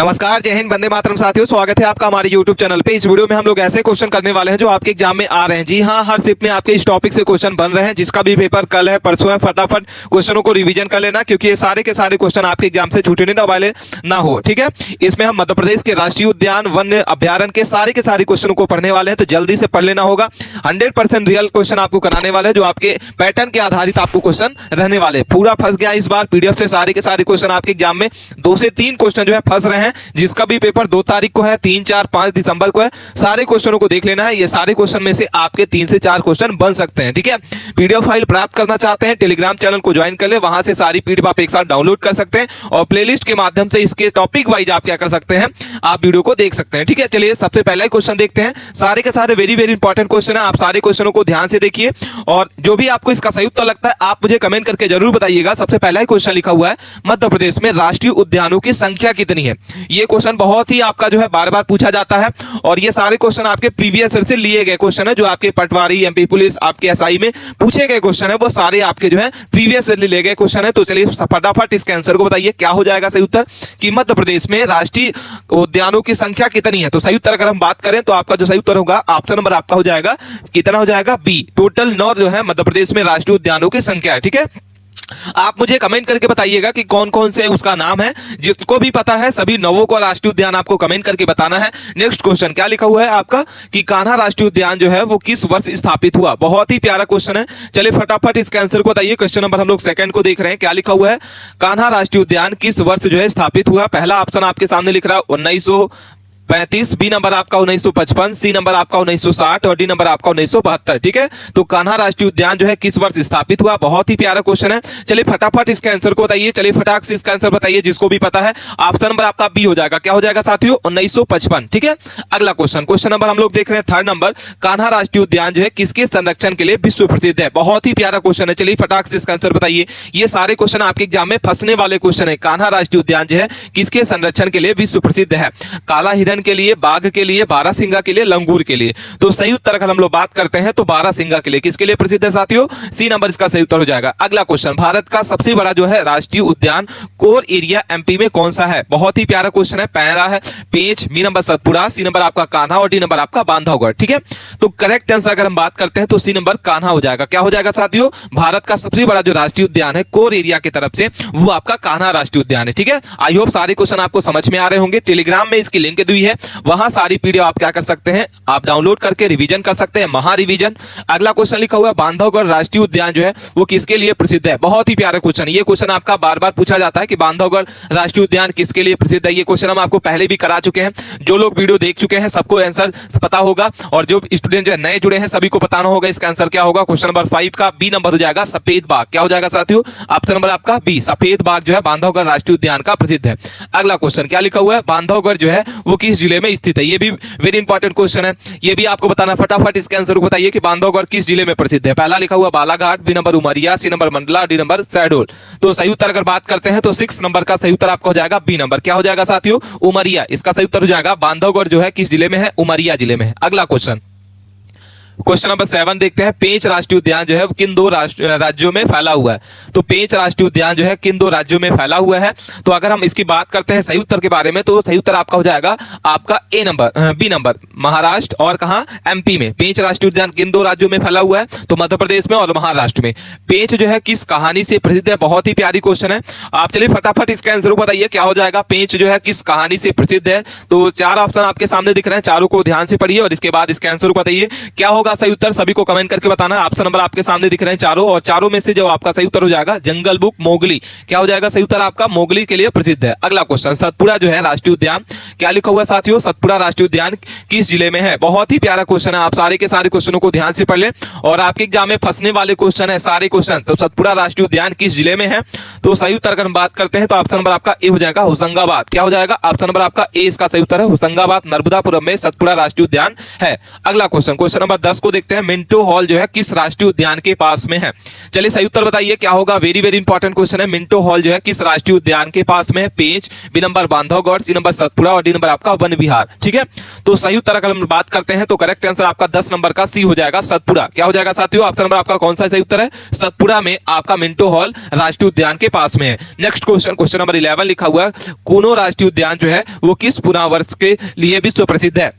नमस्कार, जय हिंद, वंदे मातरम साथियों। स्वागत है आपका हमारे YouTube चैनल पे। इस वीडियो में हम लोग ऐसे क्वेश्चन करने वाले हैं जो आपके एग्जाम में आ रहे हैं। जी हाँ, हर शिफ्ट में आपके इस टॉपिक से क्वेश्चन बन रहे हैं। जिसका भी पेपर कल है, परसों है, फटाफट क्वेश्चनों को रिवीजन कर लेना, क्योंकि ये सारे के सारे क्वेश्चन आपके एग्जाम से छूटने वाले ना हो। ठीक है, इसमें हम मध्य प्रदेश के राष्ट्रीय उद्यान वन्य अभ्यारण्य के सारे क्वेश्चनों को पढ़ने वाले हैं, तो जल्दी से पढ़ लेना होगा। 100% रियल क्वेश्चन आपको कराने वाले हैं, जो आपके पैटर्न के आधारित आपको क्वेश्चन रहने वाले। पूरा फंस गया इस बार पीडीएफ से सारे के सारे क्वेश्चन आपके एग्जाम में 2 से 3 क्वेश्चन जो है फंस रहे हैं। जिसका भी पेपर 2 तारीख को है, 3, 4, 5 दिसंबर को है। सारे क्वेश्चनों को देख लेना है। ये सारे क्वेश्चन में से आपके 3 से 4 क्वेश्चन बन सकते हैं। ठीक है, पीडीएफ फाइल प्राप्त करना चाहते हैं, टेलीग्राम चैनल को ज्वाइन कर ले, वहां से सारी पीडीएफ आप एक साथ डाउनलोड कर सकते हैं और प्लेलिस्ट के माध्यम से इसके टॉपिक वाइज आप क्या कर सकते हैं, आप वीडियो को देख सकते हैं। ठीक है, चलिए सबसे पहला क्वेश्चन देखते हैं। सारे के सारे वेरी वेरी इंपॉर्टेंट क्वेश्चन है। आप सारे क्वेश्चनों को ध्यान से देखिए और जो भी आपको इसका सही उत्तर लगता है आप मुझे कमेंट करके जरूर बताइएगा। सबसे पहला क्वेश्चन लिखा हुआ है, मध्य प्रदेश में राष्ट्रीय उद्यानों की संख्या कितनी है। ये क्वेश्चन बहुत ही आपका जो है बार बार पूछा जाता है और ये सारे क्वेश्चन आपके प्रीवियस ईयर से लिए गए क्वेश्चन है। जो आपके पटवारी, एमपी पुलिस, आपके एसआई में पूछे गए क्वेश्चन है, वो सारे आपके जो है प्रीवियस ईयर लिए गए क्वेश्चन है। तो चलिए फटाफट इसके आंसर को बताइए, क्या हो जाएगा सही उत्तर कि मध्य प्रदेश में राष्ट्रीय उद्यानों की संख्या कितनी है। तो सही उत्तर अगर हम बात करें तो आपका जो सही उत्तर होगा, ऑप्शन नंबर आपका हो जाएगा, कितना हो जाएगा, बी। टोटल 9 जो है मध्य प्रदेश में राष्ट्रीय उद्यानों की संख्या है। ठीक है, आप मुझे कमेंट करके बताइएगा कि कौन कौन से उसका नाम है। जिसको भी पता है सभी 9 को राष्ट्रीय उद्यान आपको कमेंट करके बताना है। नेक्स्ट क्वेश्चन क्या लिखा हुआ है आपका कि कान्हा राष्ट्रीय उद्यान जो है वो किस वर्ष स्थापित हुआ। बहुत ही प्यारा क्वेश्चन है। चलिए फटाफट इसके आंसर को बताइए। क्वेश्चन नंबर हम लोग सेकंड को देख रहे हैं, क्या लिखा हुआ है, कान्हा राष्ट्रीय उद्यान किस वर्ष जो है स्थापित हुआ। पहला ऑप्शन आपके सामने लिख रहा है 1935, बी नंबर आपका 1955, सी नंबर आपका 1960 और डी नंबर आपका 1972। ठीक है, तो कान्हा राष्ट्रीय उद्यान जो है किस वर्ष स्थापित हुआ। बहुत ही प्यारा क्वेश्चन है। चलिए फटाफट इसके आंसर को बताइए। चलिए फटाक से इसका आंसर बताइए, जिसको भी पता है। ऑप्शन नंबर आपका बी हो जाएगा, क्या हो जाएगा साथियों, 1955। ठीक है, अगला क्वेश्चन, क्वेश्चन नंबर हम लोग देख रहे हैं थर्ड नंबर, कान्हा राष्ट्रीय उद्यान जो है किसके संरक्षण के लिए विश्व प्रसिद्ध है। बहुत ही प्यारा क्वेश्चन है। चलिए फटाक से इसका आंसर बताइए। ये सारे क्वेश्चन आपके एग्जाम में फंसने वाले क्वेश्चन है। कान्हा राष्ट्रीय उद्यान जो है किसके संरक्षण के लिए विश्व प्रसिद्ध है। काला हिरण के लिए, बाघ के लिए, बारहसिंगा के लिए, लंगूर के लिए। तो सही उत्तर अगर हम लोग बात करते हैं तो बारहसिंगा के लिए। किसके लिए प्रसिद्ध है साथियों, सी नंबर इसका सही उत्तर हो जाएगा। अगला क्वेश्चन, भारत का सबसे बड़ा जो है राष्ट्रीय उद्यान कोर एरिया एमपी में कौन सा है। बहुत ही प्यारा क्वेश्चन है। पहला है Pench, B number Satpura, C number आपका कान्हा और डी नंबर आपका बांधवगढ़। ठीक है, तो करेक्ट आंसर अगर हम बात करते हैं तो सी नंबर कान्हा हो जाएगा। क्या हो जाएगा साथियों, भारत का सबसे बड़ा जो राष्ट्रीय उद्यान है कोर एरिया की तरफ से, वो आपका कान्हा राष्ट्रीय उद्यान है। ठीक है, आई होप सारे क्वेश्चन आपको समझ में आ रहे होंगे। टेलीग्राम में इसकी लिंक दी है, वहां सारी पीडीएफ आप क्या कर सकते हैं, आप डाउनलोड करके रिवीजन कर सकते हैं, महा रिवीजन। अगला क्वेश्चन लिखा हुआ है, बांधवगढ़ राष्ट्रीय उद्यान जो है वो किसके लिए प्रसिद्ध है। बहुत ही प्यारा क्वेश्चन। ये क्वेश्चन आपका बार बार पूछा जाता है कि बांधवगढ़ राष्ट्रीय उद्यान किसके लिए प्रसिद्ध है। ये क्वेश्चन हम आपको पहले भी करा चुके हैं। जो लोग वीडियो देख चुके हैं सबको आंसर पता होगा और जो स्टूडेंट जो है नए जुड़े हैं सभी को बताना होगा इसका आंसर क्या होगा। क्वेश्चन नंबर 5 का बी नंबर हो जाएगा, सफेद बाघ। क्या हो जाएगा साथियों, ऑप्शन नंबर आपका बी, सफेद बाघ जो है बांधवगढ़ राष्ट्रीय उद्यान का प्रसिद्ध है। अगला क्वेश्चन क्या लिखा हुआ है, बांधवगढ़ जो है वो किस जिले में स्थित है। ये भी वेरी इंपॉर्टेंट क्वेश्चन है। ये भी आपको बताना, फटाफट इसके आंसर को बताइए कि बांधवगढ़ किस जिले में प्रसिद्ध है। पहला लिखा हुआ Balaghat, B number Umaria, C number Mandla, D number Shahdol. तो सही उत्तर अगर बात करते हैं तो 6 नंबर का सही उत्तर आपका हो जाएगा बी नंबर। क्या हो जाएगा साथियों, उमरिया। इसका सही उत्तर हो जाएगा बांधवगढ़ जो है किस जिले में है, उमरिया जिले में है। अगला क्वेश्चन, क्वेश्चन नंबर 7 देखते हैं, पेंच राष्ट्रीय उद्यान जो है किन 2 राज्यों में फैला हुआ है। तो पेंच राष्ट्रीय उद्यान जो है किन 2 राज्यों में फैला हुआ है। तो अगर हम इसकी बात करते हैं सही उत्तर के बारे में तो सही उत्तर आपका हो जाएगा आपका ए नंबर, बी नंबर, महाराष्ट्र और कहां, एमपी में। पेंच राष्ट्रीय उद्यान किन 2 राज्यों में फैला हुआ है, तो मध्य प्रदेश में और महाराष्ट्र में। पेंच जो है किस कहानी से प्रसिद्ध है। बहुत ही प्यारी क्वेश्चन है। आप चलिए फटाफट इसका आंसर बताइए, क्या हो जाएगा, पेंच जो है किस कहानी से प्रसिद्ध है। तो 4 ऑप्शन आपके सामने दिख रहे हैं, चारों को ध्यान से पढ़िए और इसके बाद इसके आंसर को बताइए क्या होगा सही उत्तर। सभी को कमेंट करके बताना है। ऑप्शन नंबर आपके सामने दिख रहे हैं चारों, और चारों में से जो आपका सही उत्तर हो जाएगा जंगल बुक मोगली। क्या हो जाएगा सही उत्तर आपका, मोगली के लिए प्रसिद्ध है। अगला क्वेश्चन, सतपुड़ा जो है राष्ट्रीय उद्यान, क्या लिखा हुआ है साथियों, सतपुड़ा राष्ट्रीय उद्यान किस जिले में है। बहुत ही प्यारा क्वेश्चन है। आप सारे के सारे क्वेश्चनों को ध्यान से पढ़ लें और आपके एग्जाम में फंसने वाले क्वेश्चन है सारे क्वेश्चन। तो सतपुड़ा राष्ट्रीय उद्यान किस जिले में है। तो सही उत्तर अगर हम बात करते हैं तो ऑप्शन नंबर आपका ए हो जाएगा, होशंगाबाद। क्या हो जाएगा, ऑप्शन नंबर आपका ए इसका सही उत्तर है, होशंगाबाद, नर्मदापुरम में सतपुड़ा राष्ट्रीय उद्यान है। अगला क्वेश्चन, क्वेश्चन नंबर 10 को देखते हैं, मिंटो हॉल जो है किस राष्ट्रीय उद्यान के पास में है? चलिए सही उत्तर बताइए क्या होगा। वेरी वेरी इंपॉर्टेंट क्वेश्चन है। मिंटो हॉल जो है किस राष्ट्रीय उद्यान के पास में है? Pench, B number Bandhavgarh, C number Satpura और डी नंबर आपका वन विहार। ठीक है, तो सही उत्तर अगर हम बात करते हैं तो करेक्ट आंसर आपका 10 नंबर का सी हो जाएगा, सतपुड़ा। क्या हो जाएगा साथियों? ऑप्शन नंबर आपका कौन सा सही उत्तर है? सतपुड़ा में आपका मिंटो हॉल राष्ट्रीय उद्यान के पास में है। नेक्स्ट क्वेश्चन, क्वेश्चन नंबर 11 लिखा हुआ है, कूनो राष्ट्रीय उद्यान जो है वो किस पुनर्वास के लिए विश्व प्रसिद्ध है?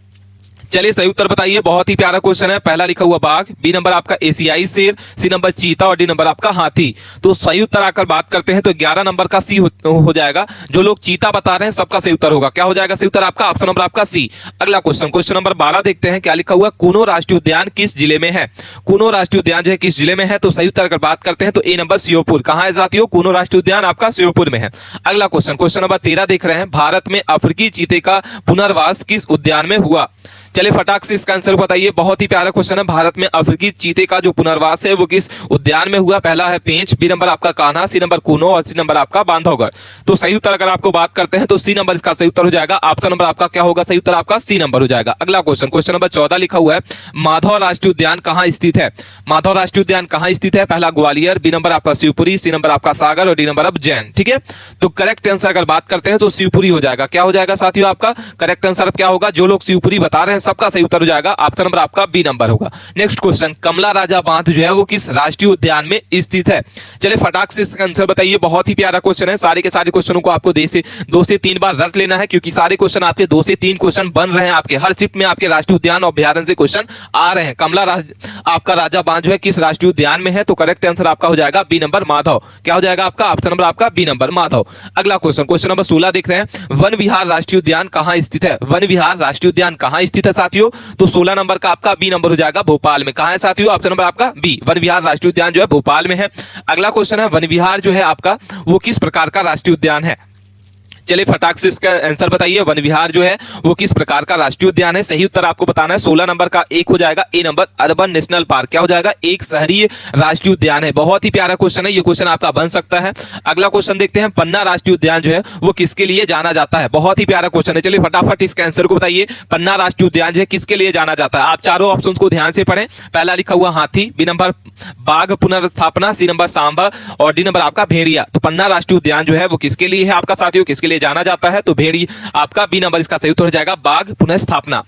चलिए सही उत्तर बताइए। बहुत ही प्यारा क्वेश्चन है। पहला लिखा हुआ बाघ, बी नंबर आपका एशियाई शेर, सी नंबर चीता और डी नंबर आपका हाथी। तो सही उत्तर आकर बात करते हैं तो 11 नंबर का सी हो जाएगा। जो लोग चीता बता रहे हैं सबका सही उत्तर होगा। क्या हो जाएगा सही उत्तर आपका? ऑप्शन नंबर आपका सी। अगला क्वेश्चन, क्वेश्चन नंबर 12 देखते हैं क्या लिखा हुआ। कूनो राष्ट्रीय उद्यान किस जिले में है? कूनो राष्ट्रीय उद्यान जो है किस जिले में है? तो सही उत्तर अगर बात करते हैं तो ए नंबर श्योपुर। कहां है साथियों? कूनो राष्ट्रीय उद्यान आपका श्योपुर में है। अगला क्वेश्चन, क्वेश्चन नंबर 13 देख रहे हैं, भारत में अफ्रीकी चीते का पुनर्वास किस उद्यान में हुआ? चलिए फटाक से इसका आंसर बताइए। बहुत ही प्यारा क्वेश्चन है। भारत में अफ्रीकी चीते का जो पुनर्वास है वो किस उद्यान में हुआ? पहला है पेंच, बी नंबर आपका कान्हा, सी नंबर कूनो और सी नंबर आपका बांधवगढ़। तो सही उत्तर अगर आपको बात करते हैं तो सी नंबर इसका सही उत्तर हो जाएगा। ऑप्शन नंबर आपका क्या होगा? सही उत्तर आपका सी नंबर हो जाएगा। अगला क्वेश्चन, क्वेश्चन नंबर 14 लिखा हुआ है, माधव राष्ट्रीय उद्यान कहां स्थित है? माधव राष्ट्रीय उद्यान कहां स्थित है? पहला ग्वालियर, बी नंबर आपका शिवपुरी, सी नंबर आपका सागर और डी नंबर अब जैन। ठीक है, तो करेक्ट आंसर अगर बात करते हैं तो शिवपुरी हो जाएगा। क्या हो जाएगा साथियों आपका? करेक्ट आंसर क्या होगा? जो लोग शिवपुरी बता रहे हैं सबका सही उत्तर हो जाएगा। ऑप्शन नंबर आपका बी नंबर होगा। नेक्स्ट क्वेश्चन, कमला राजा बांध जो है वो किस राष्ट्रीय उद्यान में स्थित है? चलिए फटाक से इसका आंसर बताइए। बहुत ही प्यारा क्वेश्चन है। सारे के सारे क्वेश्चनों को आपको 2 से 3 बार रट लेना है क्योंकि सारे क्वेश्चन आपके 2 से 3 क्वेश्चन बन रहे हैं। आपके हर शिफ्ट में आपके राष्ट्रीय उद्यान और अभ्यारण्य से क्वेश्चन आ रहे हैं। कमला आपका राजा बांध जो है किस राष्ट्रीय उद्यान में है? तो करेक्ट आंसर आपका हो जाएगा बी नंबर माधव। क्या हो जाएगा आपका? ऑप्शन नंबर आपका बी नंबर माधव। अगला क्वेश्चन, क्वेश्चन नंबर 16 देख रहे हैं, वन विहार राष्ट्रीय उद्यान कहां स्थित है? वन विहार राष्ट्रीय उद्यान कहां स्थित है साथियों? तो 16 नंबर का आपका बी नंबर हो जाएगा, भोपाल में। कहां है साथियों? ऑप्शन नंबर आपका बी, वन विहार राष्ट्रीय उद्यान जो है भोपाल में है। अगला क्वेश्चन है, वन विहार जो है आपका वो किस प्रकार का राष्ट्रीय उद्यान है? चलिए फटाक से इसका आंसर बताइए। वन विहार जो है वो किस प्रकार का राष्ट्रीय उद्यान है? सही उत्तर आपको बताना है। 16 नंबर का एक हो जाएगा, ए नंबर अर्बन नेशनल पार्क। क्या हो जाएगा? एक शहरी राष्ट्रीय उद्यान है। बहुत ही प्यारा क्वेश्चन है, ये क्वेश्चन आपका बन सकता है। अगला क्वेश्चन देखते हैं, पन्ना राष्ट्रीय उद्यान जो है वो किसके लिए जाना जाता है? बहुत ही प्यारा क्वेश्चन है। चलिए फटाफट इसके आंसर को बताइए। पन्ना राष्ट्रीय उद्यान जो है किसके लिए जाना जाता है? आप चारों ऑप्शंस को ध्यान से पढ़ें। पहला लिखा हुआ हाथी, बी नंबर बाघ पुनर्स्थापना, सी नंबर सांभर और डी नंबर आपका भेड़िया। तो पन्ना राष्ट्रीय उद्यान जो है वो किसके लिए है आपका साथियों? किसके लिए जाना जाता है? तो भेड़ी आपका बी नंबर इसका सही उत्तर हो जाएगा, बाघ पुनर्स्थापना।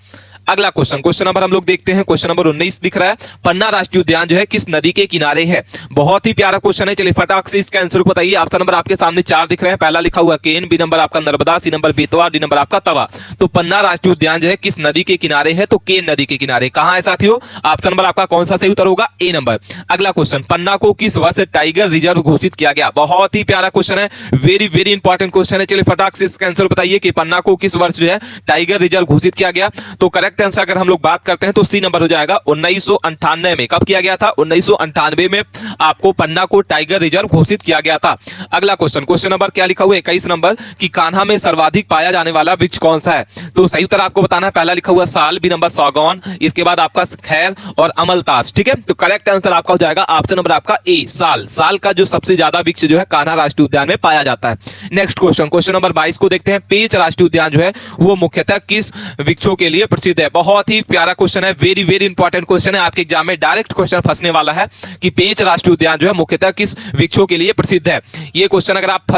अगला क्वेश्चन, क्वेश्चन नंबर हम लोग देखते हैं। क्वेश्चन नंबर 19 दिख रहा है, पन्ना राष्ट्रीय उद्यान जो है किस नदी के किनारे है? बहुत ही प्यारा क्वेश्चन है। चलिए फटाक से इसका आंसर को बताइए। ऑप्शन नंबर आपके सामने 4 दिख रहे हैं। पहला लिखा हुआ केन, बी नंबर आपका Narmada, C number Betwa, D number आपका तवा। तो पन्ना राष्ट्रीय उद्यान जो है किस नदी के किनारे है? तो केन नदी के किनारे। कहां है साथियों? ऑप्शन नंबर आपका कौन सा सही उत्तर होगा? ए नंबर। अगला क्वेश्चन, पन्ना को किस वर्ष टाइगर रिजर्व घोषित किया गया? बहुत ही प्यारा क्वेश्चन है, वेरी वेरी इंपॉर्टेंट क्वेश्चन है। चलिए फटाक से इसका आंसर बताइए कि पन्ना को किस वर्ष जो है टाइगर रिजर्व घोषित किया गया? तो करेक्ट आंसर अगर हम लोग बात करते हैं तो सी नंबर हो जाएगा, 1998 में। कब किया गया था? 1998 में आपको पन्ना को टाइगर रिजर्व घोषित किया गया था। अगला क्वेश्चन, क्वेश्चन नंबर क्या लिखा हुआ है? 21 नंबर, कि कान्हा में सर्वाधिक पाया जाने वाला वृक्ष कौन सा है? तो सही उत्तर आपको बताना है। पहला लिखा हुआ साल, बी नंबर सागौन, इसके बाद आपका खैर और अमलतास। ठीक है, तो करेक्ट आंसर आपका हो जाएगा ऑप्शन नंबर आपका ए, साल। साल का जो सबसे ज्यादा वृक्ष जो है कान्हा राष्ट्रीय उद्यान में पाया जाता है। नेक्स्ट क्वेश्चन, क्वेश्चन नंबर 22 को देखते हैं। पेंच राष्ट्रीय उद्यान जो है वो मुख्यतः किस वृक्षों के लिए प्रसिद्ध है? बहुत ही प्यारा क्वेश्चन है, वेरी वेरी इंपॉर्टेंट क्वेश्चन है। आपके एग्जाम में डायरेक्ट क्वेश्चन फंसने वाला है कि पेंच राष्ट्रीय उद्यान जो है मुख्यतः किस वृक्षों के लिए प्रसिद्ध है। ये क्वेश्चन अगर आप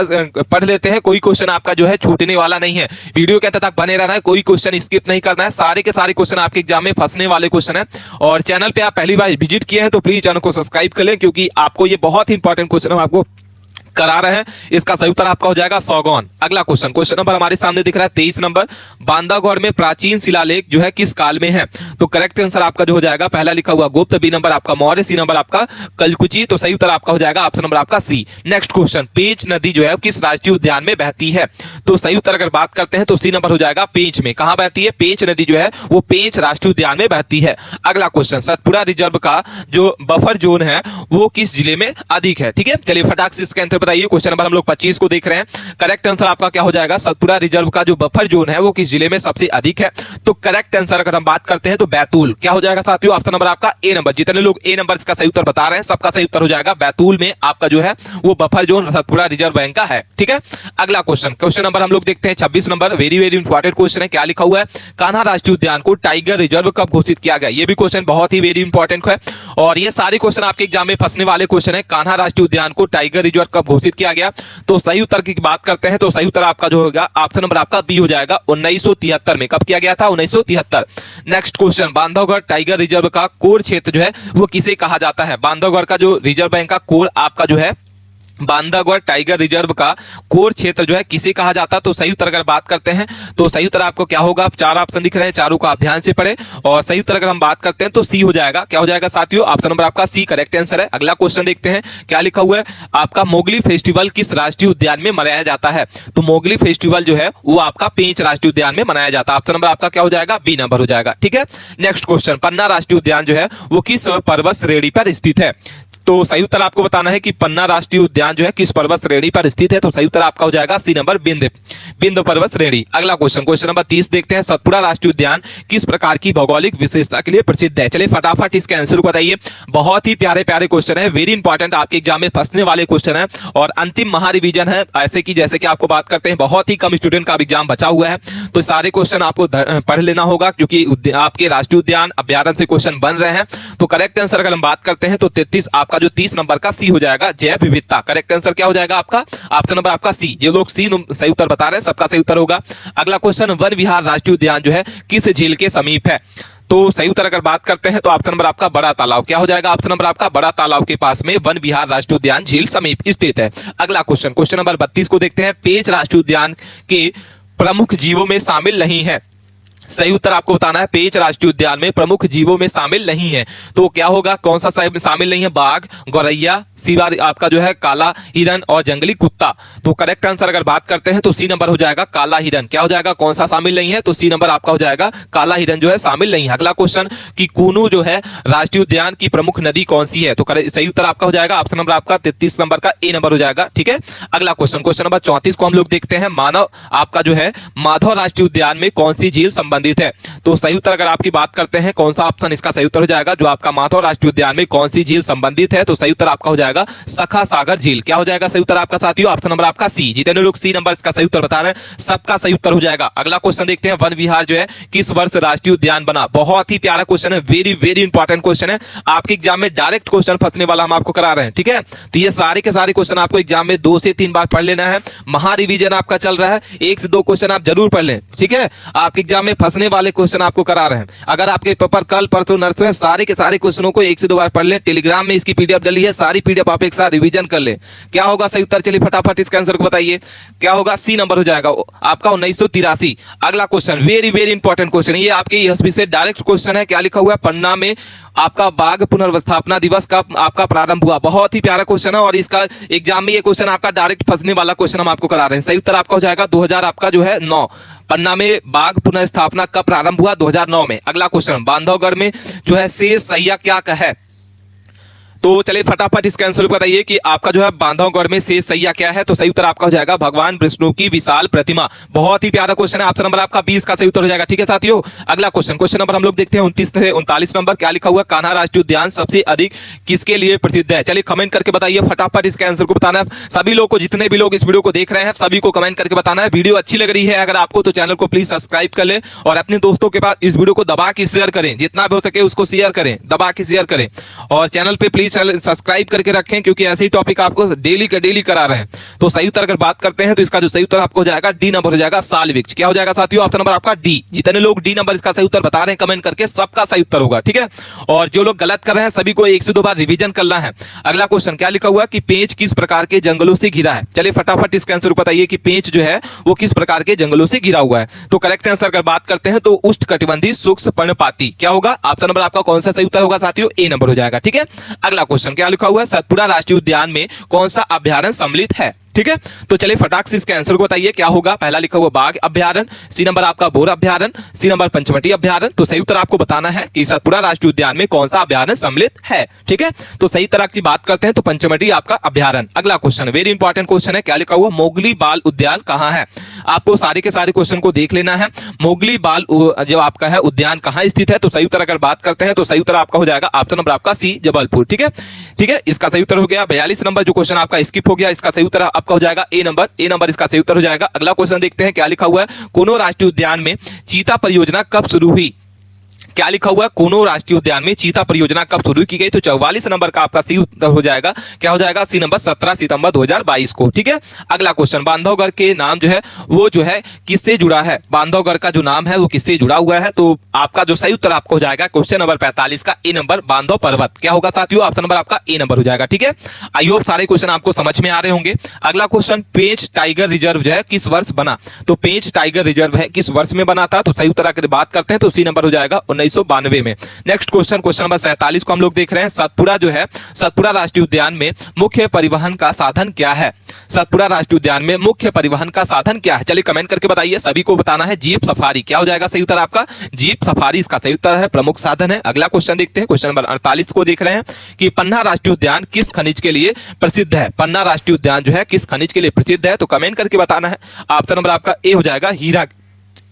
पढ़ लेते हैं, कोई क्वेश्चन आपका जो है छूटने वाला नहीं है। वीडियो के अंत तक बने रहना है, कोई क्वेश्चन स्किप नहीं करना है। सारे के सारे क्वेश्चन आपके एग्जाम में फंसने वाले क्वेश्चन है। और चैनल पे आप पहली बार विजिट किए हैं तो प्लीज चैनल को सब्सक्राइब कर लें क्योंकि आपको ये बहुत ही इंपॉर्टेंट क्वेश्चन हम आपको करा रहे हैं। इसका सही उत्तर आपका हो जाएगा सागौन। अगला क्वेश्चन, क्वेश्चन नंबर हमारे सामने दिख रहा है 23 नंबर, बांधवगढ़ में प्राचीन शिलालेख जो है किस काल में है? तो करेक्ट आंसर आपका जो हो जाएगा, पहला लिखा हुआ गुप्त, बी नंबर आपका मौर्य, सी नंबर आपका कलकुची। तो सही उत्तर आपका हो जाएगा ऑप्शन नंबर आपका सी। नेक्स्ट क्वेश्चन, पेंच नदी जो है किस राष्ट्रीय उद्यान में बहती है? तो सही उत्तर अगर बात करते हैं तो सी नंबर हो जाएगा, पेंच में। कहां बहती है? पेंच नदी जो है वो पेंच राष्ट्रीय उद्यान में बहती है। अगला क्वेश्चन, सतपुड़ा रिजर्व का जो बफर जोन है वो किस जिले में अधिक है? ठीक है, चलिए फटाक से इसका आंसर बताइए। क्वेश्चन नंबर हम लोग 25 को देख रहे हैं। करेक्ट आंसर आपका क्या हो जाएगा? सतपुड़ा रिजर्व का जो बफर जोन है वो किस जिले में सबसे अधिक है? तो करेक्ट आंसर अगर हम बात करते हैं तो बैतूल। क्या हो जाएगा साथियों? ऑप्शन नंबर आपका ए नंबर। जितने लोग ए नंबर इसका सही उत्तर बता रहे हैं सबका सही उत्तर हो जाएगा बैतूल में आपका जो है वो buffer zone Satpura reserve bank का है। ठीक है, अगला क्वेश्चन नंबर हम लोग देखते हैं 26 number. Very very important question है। क्या लिखा हुआ है? कान्हा राष्ट्रीय उद्यान को टाइगर रिजर्व कब घोषित किया गया? ये भी क्वेश्चन बहुत ही वेरी इंपॉर्टेंट है और ये सारे क्वेश्चन आपके एग्जाम में फंसने वाले क्वेश्चन है। कान्हा राष्ट्रीय उद्यान को टाइगर रिजर्व कब घोषित किया गया? तो सही उत्तर की बात करते हैं तो सही उत्तर आपका जो होगा ऑप्शन नंबर आपका बी हो जाएगा। 1973 में। कब किया गया था? 1973। Next question, Bandhavgarh tiger reserve का कोर क्षेत्र जो है वो किसे कहा जाता है? बांधवगढ़ का जो रिजर्व बैंक का कोर आपका जो है बांधवगढ़ टाइगर रिजर्व का कोर क्षेत्र जो है किसे कहा जाता है? तो सही उत्तर अगर बात करते हैं तो सही उत्तर आपको क्या होगा? चार ऑप्शन दिख रहे हैं, चारों को आप ध्यान से पढ़ें और सही उत्तर अगर हम बात करते हैं तो सी हो जाएगा। क्या हो जाएगा साथियों? ऑप्शन नंबर आपका सी करेक्ट आंसर है। अगला क्वेश्चन देखते हैं क्या लिखा हुआ है? आपका मोगली फेस्टिवल किस राष्ट्रीय उद्यान में मनाया जाता है? तो मोगली फेस्टिवल जो है वो आपका पेंच राष्ट्रीय उद्यान में मनाया जाता है। ऑप्शन नंबर आपका क्या हो जाएगा? बी नंबर हो जाएगा। ठीक है, नेक्स्ट क्वेश्चन, पन्ना राष्ट्रीय उद्यान जो है वो किस पर्वत श्रेणी पर स्थित है? तो सही उत्तर आपको बताना है कि पन्ना राष्ट्रीय उद्यान जो है किस पर्वत श्रेणी पर स्थित है। तो सही उत्तर आपका हो जाएगा सी नंबर बिंद पर्वत श्रेणी। अगला क्वेश्चन नंबर 30 देखते हैं। सतपुड़ा राष्ट्रीय उद्यान किस प्रकार की भौगोलिक विशेषता के लिए प्रसिद्ध है? चलिए फटाफट इसके आंसर को बताइए। बहुत ही प्यारे प्यारे क्वेश्चन है, वेरी इंपॉर्टेंट, आपके एग्जाम में फंसने वाले क्वेश्चन है और अंतिम महारिवीजन है। ऐसे की जैसे कि आपको बात करते हैं बहुत ही कम स्टूडेंट का एग्जाम बचा हुआ है तो सारे क्वेश्चन आपको पढ़ लेना होगा क्योंकि आपके राष्ट्रीय उद्यान अभ्यारण्य से क्वेश्चन बन रहे हैं। तो करेक्ट आंसर अगर हम बात करते हैं तो 33 आपका जो 30 नंबर का सी हो जाएगा, जैव विविधता। करेक्ट आंसर क्या हो जाएगा आपका? ऑप्शन नंबर आपका सी। जो लोग सी सही उत्तर बता रहे हैं सबका सही उत्तर होगा। अगला क्वेश्चन, वन विहार राष्ट्रीय उद्यान जो है किस झील के समीप है? तो सही उत्तर अगर बात करते हैं तो ऑप्शन नंबर आपका बड़ा तालाब। क्या हो जाएगा? ऑप्शन नंबर आपका बड़ा तालाब के पास में वन विहार राष्ट्रीय उद्यान झील समीप स्थित है। अगला क्वेश्चन नंबर 32 को देखते हैं। पेंच राष्ट्रीय उद्यान के प्रमुख जीवों में शामिल नहीं है। सही उत्तर आपको बताना है। पेंच राष्ट्रीय उद्यान में प्रमुख जीवों में शामिल नहीं है तो क्या होगा? कौन सा शामिल नहीं है? बाघ, गौरैया, सीवार आपका जो है काला हिरन और जंगली कुत्ता। तो करेक्ट आंसर अगर बात करते हैं तो सी नंबर हो जाएगा काला हिरन। क्या हो जाएगा? कौन सा शामिल नहीं है? तो सी नंबर आपका हो जाएगा काला हिरन जो है शामिल नहीं है। अगला क्वेश्चन कि कूनू जो है राष्ट्रीय उद्यान की प्रमुख नदी कौन सी है? तो सही उत्तर आपका हो जाएगा ऑप्शन नंबर आपका 33 नंबर का ए नंबर हो जाएगा। ठीक है, अगला क्वेश्चन नंबर 34 को हम लोग देखते हैं। मानव आपका जो है माधव राष्ट्रीय उद्यान में कौन सी झील संबंधित है? तो सही उत्तर अगर आपकी बात करते हैं कौन सा ऑप्शन इसका सही उत्तर हो जाएगा? जो आपका माधव राष्ट्रीय उद्यान में कौन सी झील संबंधित है? तो सही उत्तर आपका हो जाएगा सखा सागर झील। क्या हो जाएगा सही उत्तर आपका साथियों? ऑप्शन नंबर आपका सी। जितने लोग सी नंबर इसका सही उत्तर बता रहे हैं सबका सही उत्तर हो जाएगा। अगला क्वेश्चन देखते हैं। वन विहार जो है किस वर्ष राष्ट्रीय उद्यान बना? बहुत ही प्यारा क्वेश्चन है, वेरी वेरी इंपॉर्टेंट क्वेश्चन है। आपके एग्जाम में डायरेक्ट क्वेश्चन फंसने वाला हम आपको करा रहे हैं। ठीक है, तो ये सारे के सारे क्वेश्चन आपको एग्जाम में 2 से 3 बार पढ़ लेना है। महारिवीजन आपका चल रहा है, 1 से 2 क्वेश्चन आप जरूर पढ़ लें। ठीक है, आपके एग्जाम में फंसने वाले क्वेश्चन आपको करा रहे हैं। अगर आपके पेपर कल परसों नर्सों है सारे के सारे क्वेश्चनों को 1 से 2 बार पढ़ लें। टेलीग्राम में इसकी पीडीएफ डली है, सारी पीडीएफ आप एक साथ रिवीजन कर लें। क्या होगा सही उत्तर? चलिए फटाफट इसका आंसर को बताइए। क्या होगा? सी नंबर हो जाएगा आपका 1983। अगला question very very important question, ये आपके एसबी से डायरेक्ट क्वेश्चन है। क्या लिखा हुआ है? पन्ना में आपका बाघ पुनर्स्थापना दिवस कब आपका प्रारंभ हुआ? बहुत ही प्यारा क्वेश्चन है और इसका एग्जाम में ये क्वेश्चन आपका डायरेक्ट फंसने वाला क्वेश्चन हम आपको करा रहे हैं। सही उत्तर आपका हो जाएगा 2000 आपका जो है 9। पन्ना में बाघ पुनर्स्थापना कब प्रारंभ हुआ? 2009 में। अगला क्वेश्चन, बांधवगढ़ में जो है शेष सैया क्या है? तो चलिए फटाफट इसका आंसर बताइए कि आपका जो है बांधवगढ़ में शेष सैया क्या है? तो सही उत्तर आपका हो जाएगा भगवान विष्णु की विशाल प्रतिमा। बहुत ही प्यारा क्वेश्चन है। ऑप्शन नंबर आपका 20 का सही उत्तर हो जाएगा। ठीक है साथियों, अगला क्वेश्चन नंबर हम लोग देखते हैं 29 से 39 नंबर। क्या लिखा हुआ? कान्हा राष्ट्रीय उद्यान सबसे अधिक किसके लिए प्रसिद्ध है? चलिए कमेंट करके बताइए फटाफट इसके आंसर को बताना है। सभी लोग को, जितने भी लोग इस वीडियो को देख रहे हैं सभी को कमेंट करके बताना है। वीडियो अच्छी लग रही है अगर आपको तो चैनल को प्लीज सब्सक्राइब कर लें और अपने दोस्तों के पास इस वीडियो को दबा के शेयर करें। जितना भी हो सके उसको शेयर करें, दबा के शेयर करें और चैनल पे प्लीज सब्सक्राइब करके रखें क्योंकि ऐसे ही टॉपिक आपको डेली का डेली करा रहे हैं। तो सही उत्तर अगर बात करते हैं तो इसका जो सही उत्तर आपको हो जाएगा डी नंबर हो जाएगा साल वृक्ष। क्या हो जाएगा साथियों? ऑप्शन नंबर आपका डी। जितने लोग डी नंबर इसका सही उत्तर बता रहे हैं कमेंट करके सबका सही उत्तर होगा। ठीक है, और जो लोग गलत कर रहे हैं सभी को 1 से 2 बार रिवीजन करना है। अगला क्वेश्चन क्या लिखा हुआ है कि पेंच किस प्रकार के जंगलों से घिरा है? चलिए फटाफट इसका आंसर बताइए कि पेंच जो है वो किस प्रकार के जंगलों से घिरा हुआ है। तो करेक्ट आंसर अगर बात करते हैं तो उष्णकटिबंधीय शुष्क पर्णपाती। क्या होगा? ऑप्शन नंबर आपका कौन सा सही उत्तर होगा साथियों? ए नंबर हो जाएगा। ठीक है, अगला क्वेश्चन क्या लिखा हुआ है? सतपुड़ा राष्ट्रीय उद्यान में कौन सा अभ्यारण्य सम्मिलित है? ठीक है, तो चलिए फटाक से इसके आंसर को बताइए क्या होगा। पहला लिखा हुआ बाघ अभ्यारण्य, सी नंबर आपका बोर अभ्यारण्य, सी नंबर पंचवटी अभ्यारण्य। तो सही उत्तर आपको बताना है कि सतपुड़ा राष्ट्रीय उद्यान में कौन सा अभ्यारण्य सम्मिलित है। ठीक है, तो सही तरह की बात करते हैं तो पंचवटी आपका अभ्यारण्य। अगला क्वेश्चन वेरी इंपॉर्टेंट क्वेश्चन है, क्या लिखा हुआ मोगली बाल उद्यान कहां है। आपको सारे के सारे क्वेश्चन को देख लेना है। मोगली बाल जो आपका है उद्यान कहां स्थित है, तो सही उत्तर अगर बात करते हैं तो सही उत्तर आपका हो जाएगा ऑप्शन नंबर आपका सी जबलपुर। ठीक है, ठीक है, इसका सही उत्तर हो गया। 42 नंबर जो क्वेश्चन आपका स्किप हो गया, इसका सही उत्तर आपका हो जाएगा ए नंबर इसका सही उत्तर हो जाएगा। अगला क्वेश्चन देखते हैं, क्या लिखा हुआ है कोनो राष्ट्रीय उद्यान में चीता परियोजना कब शुरू हुई। क्या लिखा हुआ है कोनो राष्ट्रीय उद्यान में चीता परियोजना कब शुरू की गई, तो 44 नंबर का आपका सही उत्तर हो जाएगा, क्या हो जाएगा सी नंबर 17 सितंबर 2022 को। ठीक है, अगला क्वेश्चन बांधवगढ़ के नाम जो है वो जो है किससे जुड़ा है, बांधवगढ़ का जो नाम है वो किससे जुड़ा हुआ है, तो आपका जो सही उत्तर आपको हो जाएगा क्वेश्चन नंबर 45 का ए नंबर बांधव पर्वत। क्या होगा साथियों, ऑप्शन नंबर आपका ए नंबर हो जाएगा। ठीक है, आई होप सारे क्वेश्चन आपको समझ में आ रहे होंगे। अगला क्वेश्चन पेंच टाइगर रिजर्व जो है किस वर्ष बना, तो पेंच टाइगर रिजर्व है किस वर्ष में बना था, तो सही उत्तर अगर बात करते हैं तो सी नंबर हो जाएगा 1992 में। नेक्स्ट क्वेश्चन नंबर 47 को हम लोग देख रहे हैं, सतपुड़ा जो है सतपुड़ा राष्ट्रीय उद्यान में मुख्य परिवहन का साधन क्या है। सतपुड़ा राष्ट्रीय उद्यान में मुख्य परिवहन का साधन क्या है, चलिए कमेंट करके बताइए, सभी को बताना है जीप सफारी। क्या हो जाएगा सही उत्तर आपका, जीप सफारी इसका सही उत्तर है, प्रमुख साधन है। अगला क्वेश्चन देखते हैं, क्वेश्चन नंबर 48 को देख रहे हैं कि पन्ना राष्ट्रीय उद्यान किस खनिज के लिए प्रसिद्ध है। पन्ना राष्ट्रीय उद्यान जो है किस खनिज के लिए प्रसिद्ध है, तो कमेंट करके बताना है। ऑप्शन नंबर आपका ए हो जाएगा हीरा।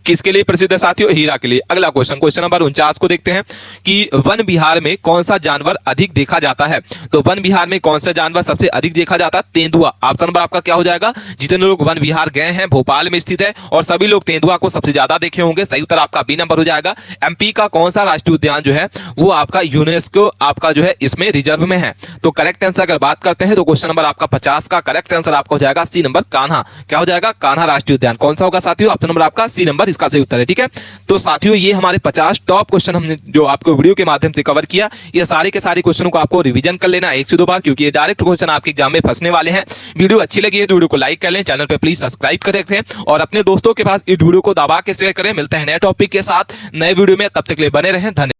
किसके लिए प्रसिद्ध है साथियों, हीरा के लिए। अगला क्वेश्चन नंबर 49 को देखते हैं कि वन विहार में कौन सा जानवर अधिक देखा जाता है, तो वन विहार में कौन सा जानवर सबसे अधिक देखा जाता है, तेंदुआ। ऑप्शन नंबर आपका क्या हो जाएगा, जितने लोग वन विहार गए हैं भोपाल में स्थित है और सभी लोग तेंदुआ को सबसे ज्यादा देखे होंगे, सही उत्तर आपका बी नंबर हो जाएगा। एमपी का कौन सा राष्ट्रीय उद्यान जो है वो आपका यूनेस्को आपका जो है इसमें रिजर्व में है, तो करेक्ट आंसर अगर बात करते हैं तो क्वेश्चन नंबर आपका 50 का करेक्ट आंसर आपका हो जाएगा सी नंबर कान्हा। क्या हो जाएगा, कान्हा राष्ट्रीय उद्यान। कौन सा होगा साथियों, ऑप्शन नंबर आपका सी नंबर इसका सही उत्तर है। ठीक है, तो साथियों ये हमारे 50 टॉप क्वेश्चन हमने जो आपको वीडियो के माध्यम से कवर किया, ये सारे के सारे क्वेश्चनों को आपको रिवीजन कर लेना 1 से 2 बार, क्योंकि ये डायरेक्ट क्वेश्चन आपके एग्जाम में फंसने वाले हैं। वीडियो अच्छी लगी है तो वीडियो को लाइक कर लें, चैनल पे प्लीज सब्सक्राइब कर रखें और अपने दोस्तों के पास इस वीडियो को दबा के शेयर करें। मिलते हैं नए टॉपिक के साथ नए वीडियो में, तब तक के लिए बने रहें। धन्यवाद।